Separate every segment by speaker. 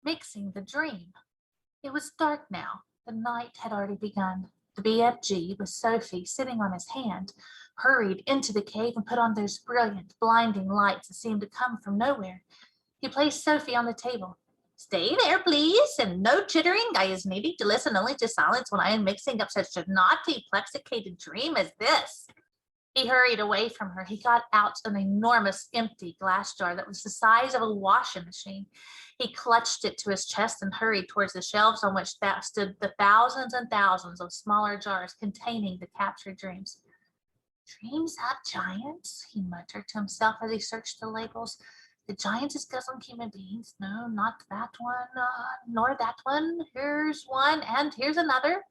Speaker 1: mixing the dream. It was dark now. The night had already begun. The BFG, with Sophie sitting on his hand, hurried into the cave and put on those brilliant, blinding lights that seemed to come from nowhere. He placed Sophie on the table. Stay there, please, and no chittering. I is needed to listen only to silence when I am mixing up such a naughty, plexicated dream as this. He hurried away from her. He got out an enormous empty glass jar that was the size of a washing machine. He clutched it to his chest and hurried towards the shelves on which stood the thousands and thousands of smaller jars containing the captured dreams. Dreams have giants, he muttered to himself as he searched the labels. The giants is guzzling human beings. No, not that one, nor that one. Here's one, and here's another.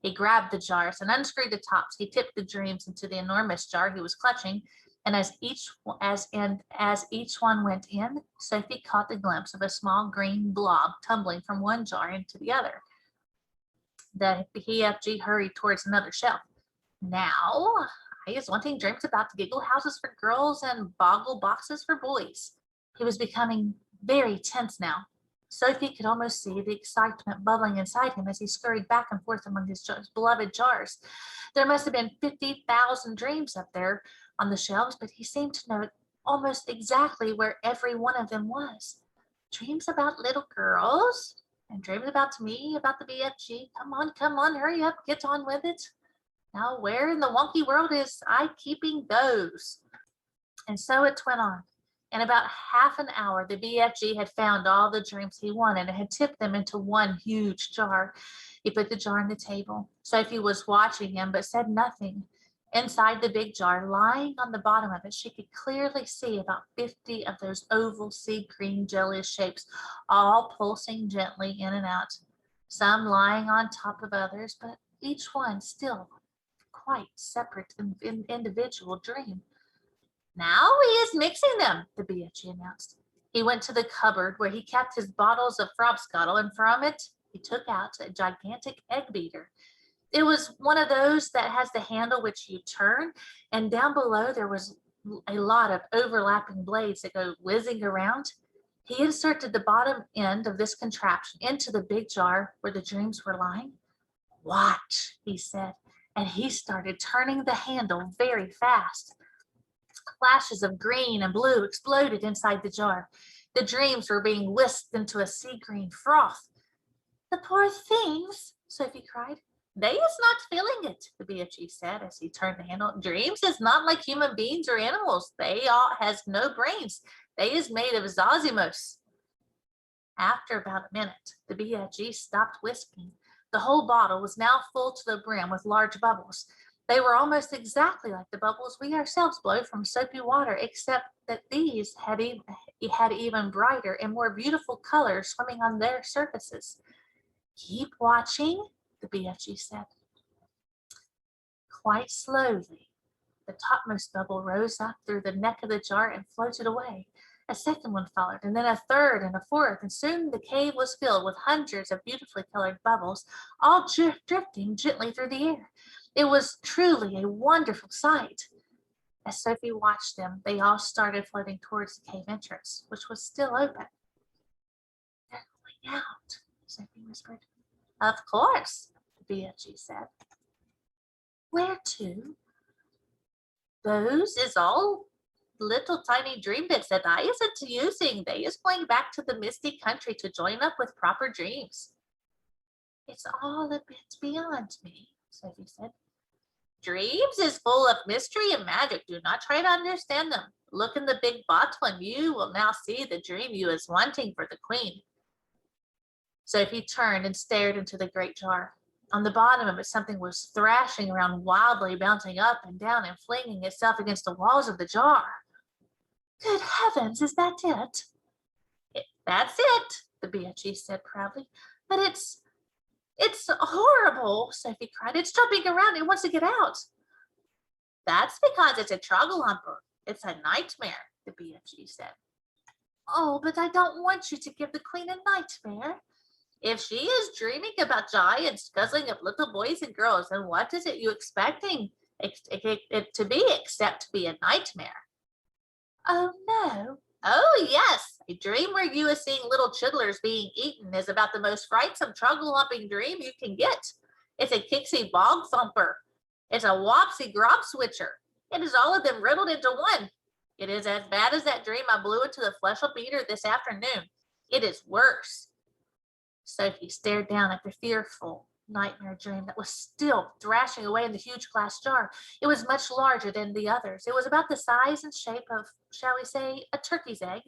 Speaker 1: He grabbed the jars and unscrewed the tops. He tipped the dreams into the enormous jar he was clutching, and as each one went in, Sophie caught the glimpse of a small green blob tumbling from one jar into the other. The BFG hurried towards another shelf. Now, I is wanting dreams about giggle houses for girls and boggle boxes for boys. He was becoming very tense now. Sophie could almost see the excitement bubbling inside him as he scurried back and forth among his beloved jars. There must have been 50,000 dreams up there on the shelves, but he seemed to know almost exactly where every one of them was. Dreams about little girls and dreams about me, about the BFG. Come on, hurry up, get on with it. Now, where in the wonky world is I keeping those? And so it went on. In about half an hour, the BFG had found all the dreams he wanted and had tipped them into one huge jar. He put the jar on the table. Sophie was watching him, but said nothing. Inside the big jar, lying on the bottom of it, she could clearly see about 50 of those oval sea green jelly-ish shapes, all pulsing gently in and out, some lying on top of others, but each one still quite separate and individual dream. Now he is mixing them, the BFG announced. He went to the cupboard where he kept his bottles of frobscottle, and from it he took out a gigantic egg beater. It was one of those that has the handle which you turn, and down below there was a lot of overlapping blades that go whizzing around. He inserted the bottom end of this contraption into the big jar where the dreams were lying. Watch, he said, and he started turning the handle very fast. Flashes of green and blue exploded inside the jar. The dreams were being whisked into a sea green froth. The poor things, Sophie cried. They is not feeling it, the BFG said as he turned the handle. Dreams is not like human beings or animals. They all has no brains. They is made of zazimos. After about a minute, the BFG stopped whisking. The whole bottle was now full to the brim with large bubbles. They were almost exactly like the bubbles we ourselves blow from soapy water, except that these had even brighter and more beautiful colors swimming on their surfaces. Keep watching, the BFG said. Quite slowly, the topmost bubble rose up through the neck of the jar and floated away. A second one followed, and then a third and a fourth, and soon the cave was filled with hundreds of beautifully colored bubbles, all drifting gently through the air. It was truly a wonderful sight. As Sophie watched them, they all started floating towards the cave entrance, which was still open. They're going out, Sophie whispered. Of course, the BFG said. Where to? Those is all little tiny dream bits that I isn't using. They is going back to the misty country to join up with proper dreams. It's all a bit beyond me, Sophie said. Dreams is full of mystery and magic. Do not try to understand them. Look in the big bottle and you will now see the dream you is wanting for the queen. Sophie turned and stared into the great jar. On the bottom of it, something was thrashing around wildly, bouncing up and down and flinging itself against the walls of the jar. Good heavens, is that it? That's it, the BFG said proudly. But it's horrible, Sophie cried. It's jumping around. It wants to get out. That's because it's a troublehumper. It's a nightmare, the BFG said. Oh, but I don't want you to give the queen a nightmare. If she is dreaming about giants guzzling up little boys and girls, then what is it you expecting it to be except to be a nightmare? Oh, no. Oh, yes. A dream where you are seeing little chittlers being eaten is about the most frightsome, trouble-lumping dream you can get. It's a kicksy bog thumper. It's a wopsy grop switcher. It is all of them riddled into one. It is as bad as that dream I blew into the fleshel beater this afternoon. It is worse. Sophie stared down at the fearful nightmare dream that was still thrashing away in the huge glass jar. It was much larger than the others. It was about the size and shape of, shall we say, a turkey's egg.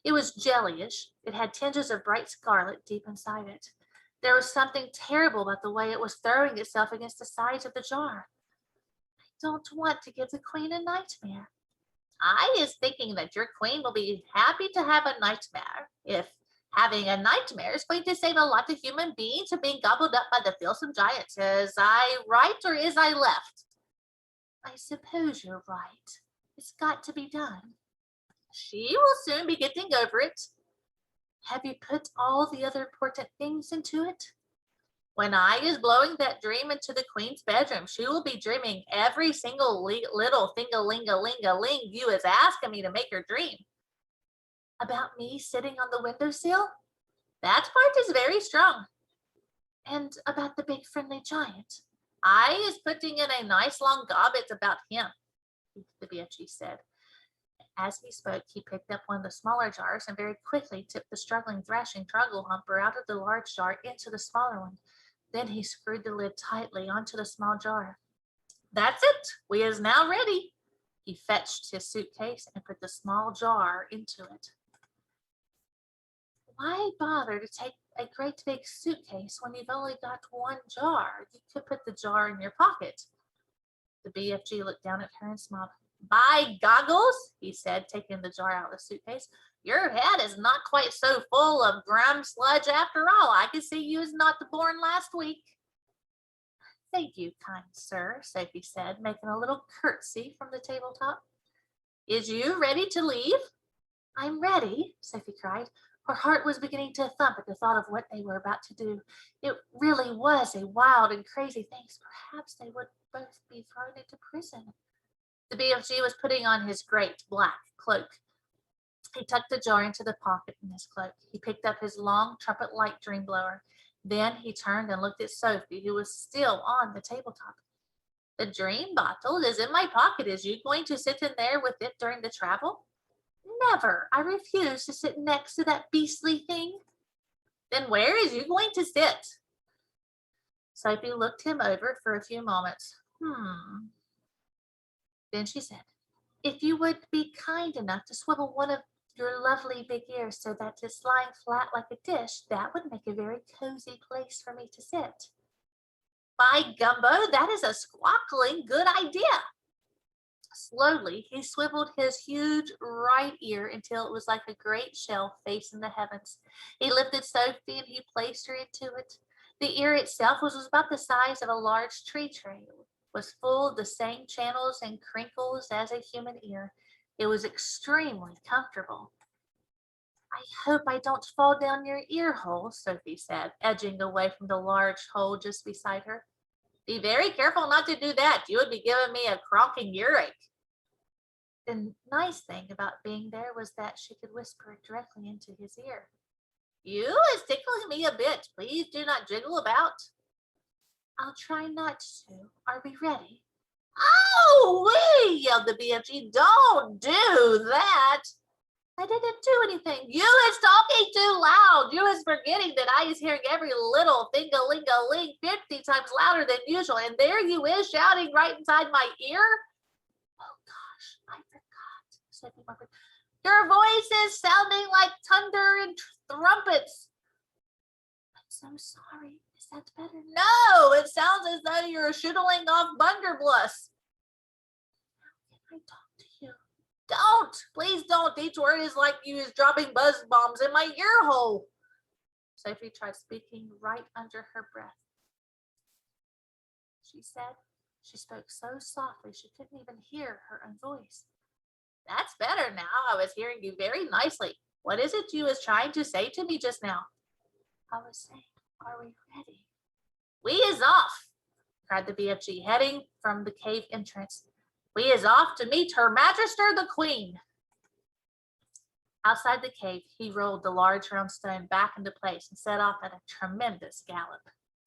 Speaker 1: It was jellyish. It had tinges of bright scarlet deep inside it. There was something terrible about the way it was throwing itself against the sides of the jar. I don't want to give the queen a nightmare. I is thinking that your queen will be happy to have a nightmare if having a nightmare is going to save a lot of human beings from being gobbled up by the fearsome giants. Is I right or is I left? I suppose you're right. It's got to be done. She will soon be getting over it. Have you put all the other important things into it? When I is blowing that dream into the queen's bedroom, she will be dreaming every single little thing-a-ling-a-ling-a-ling you is asking me to make her dream. About me sitting on the windowsill? That part is very strong. And about the big friendly giant? I is putting in a nice long gobbet about him, the BFG said. As he spoke, he picked up one of the smaller jars and very quickly tipped the struggling, thrashing struggle humper out of the large jar into the smaller one. Then he screwed the lid tightly onto the small jar. That's it. We is now ready. He fetched his suitcase and put the small jar into it. Why bother to take a great big suitcase when you've only got one jar? You could put the jar in your pocket. The BFG looked down at her and smiled. By goggles, he said, taking the jar out of the suitcase. Your head is not quite so full of grum sludge after all. I can see you was not born last week. Thank you, kind sir, Sophie said, making a little curtsy from the tabletop. Is you ready to leave? I'm ready, Sophie cried. Her heart was beginning to thump at the thought of what they were about to do. It really was a wild and crazy thing. Perhaps they would both be thrown into prison. The BFG was putting on his great black cloak. He tucked the jar into the pocket in his cloak. He picked up his long trumpet-like dream blower. Then he turned and looked at Sophie, who was still on the tabletop. The dream bottle is in my pocket. Is you going to sit in there with it during the travel? Never. I refuse to sit next to that beastly thing. Then where is you going to sit? Sophie looked him over for a few moments. Then she said, if you would be kind enough to swivel one of your lovely big ears so that it's lying flat like a dish, that would make a very cozy place for me to sit. By gumbo, that is a squawkling good idea. Slowly, he swiveled his huge right ear until it was like a great shell facing the heavens. He lifted Sophie and he placed her into it. The ear itself was about the size of a large tree tree. It was full of the same channels and crinkles as a human ear. It was extremely comfortable. I hope I don't fall down your ear hole, Sophie said, edging away from the large hole just beside her. Be very careful not to do that. You would be giving me a croaking earache. The nice thing about being there was that she could whisper directly into his ear. You is tickling me a bit. Please do not jiggle about. I'll try not to. Are we ready? Oh, wee, yelled the BFG. Don't do that. I didn't do anything. You is talking too loud. You is forgetting that I is hearing every little thing-a-ling-a-ling 50 times louder than usual. And there you is shouting right inside my ear. Oh, gosh, I forgot, said the mother. Your voice is sounding like thunder and trumpets. I'm so sorry. Is that better? No, it sounds as though you're shootling off blunderbuss. How can I talk to you? Don't, please don't. Each word is like you is dropping buzz bombs in my ear hole. Sophie tried speaking right under her breath. She said, she spoke so softly she couldn't even hear her own voice. That's better now. I was hearing you very nicely. What is it you was trying to say to me just now? I was saying, are we ready? We is off, cried the BFG, heading from the cave entrance. We is off to meet Her Majesty the Queen. Outside the cave, he rolled the large round stone back into place and set off at a tremendous gallop.